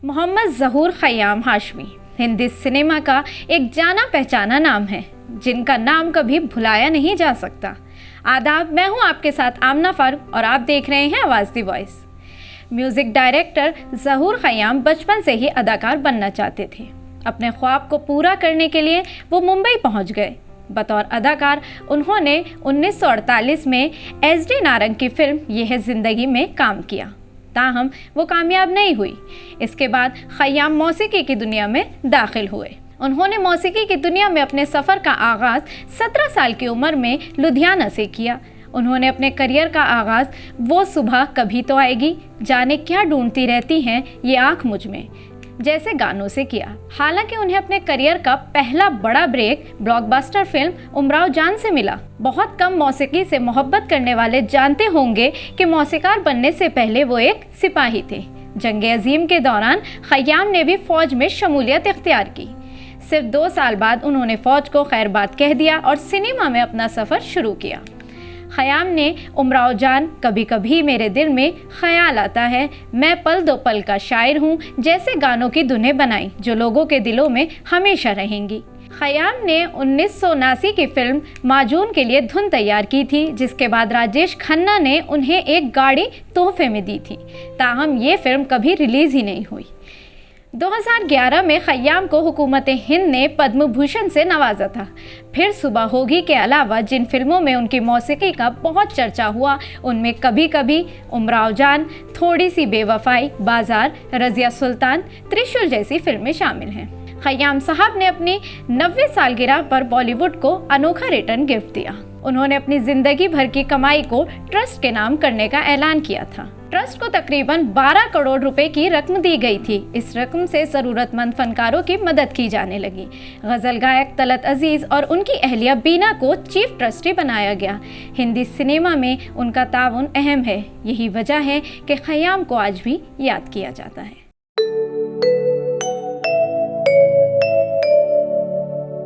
मोहम्मद ज़हूर Khayyam Hashmi Hindi cinema का एक जाना पहचाना नाम है जिनका नाम कभी भुलाया नहीं जा सकता। आदाब, मैं हूं आपके साथ आमना फारूक और आप देख रहे हैं आवाज़ दी वॉइस। म्यूज़िक डायरेक्टर ज़हूर ख़याम बचपन से ही अदाकार बनना चाहते थे। अपने ख्वाब को पूरा करने के लिए वो मुंबई पहुंच गए। बतौर अदाकार उन्होंने 1948 में एस.डी. नारंग की फिल्म ये है ज़िंदगी में काम किया, ताहम वो कामयाब नहीं हुई। इसके बाद ख़याम मौसीकी की दुनिया में दाखिल हुए। उन्होंने मौसीकी की दुनिया में अपने सफ़र का आगाज़ 17 साल की उम्र में लुधियाना से किया। उन्होंने अपने करियर का आगाज़ वो सुबह कभी तो आएगी, जाने क्या ढूंढती रहती हैं ये आँख मुझ में जैसे गानों से किया। हालांकि उन्हें अपने करियर का पहला बड़ा ब्रेक ब्लॉकबस्टर फिल्म उमराव जान से मिला। बहुत कम मौसीकी से मोहब्बत करने वाले जानते होंगे कि मौसीकार बनने से पहले वो एक सिपाही थे। जंग अजीम के दौरान ख़याम ने भी फ़ौज में शमूलियत इख्तियार की। सिर्फ 2 साल बाद उन्होंने फ़ौज को खैरबाद कह दिया और सिनेमा में अपना सफ़र शुरू किया। ख़याम ने उमराव जान, कभी कभी मेरे दिल में ख्याल आता है, मैं पल दो पल का शायर हूँ जैसे गानों की धुनें बनाई जो लोगों के दिलों में हमेशा रहेंगी। ख़याम ने 1979 की फिल्म माजून के लिए धुन तैयार की थी, जिसके बाद राजेश खन्ना ने उन्हें एक गाड़ी तोहफे में दी थी। ताहम ये फिल्म कभी रिलीज़ ही नहीं हुई। 2011 में ख़याम को हुकूमत हिंद ने पद्म भूषण से नवाजा था। फिर सुबह होगी के अलावा जिन फिल्मों में उनकी मौसीकी का बहुत चर्चा हुआ उनमें कभी कभी, उमराव जान, थोड़ी सी बेवफाई, बाजार, रज़िया सुल्तान, त्रिशूल जैसी फिल्में शामिल हैं। ख़याम साहब ने अपनी 90वीं सालगिरह पर बॉलीवुड को अनोखा रिटर्न गिफ्ट दिया। उन्होंने अपनी ज़िंदगी भर की कमाई को ट्रस्ट के नाम करने का ऐलान किया था। ट्रस्ट को तकरीबन 12 करोड़ रुपए की रकम दी गई थी। इस रकम से ज़रूरतमंद फनकारों की मदद की जाने लगी। गज़ल गायक तलत अजीज़ और उनकी अहलिया बीना को चीफ ट्रस्टी बनाया गया। हिंदी सिनेमा में उनका ताउन अहम है। यही वजह है कि ख़याम को आज भी याद किया जाता है।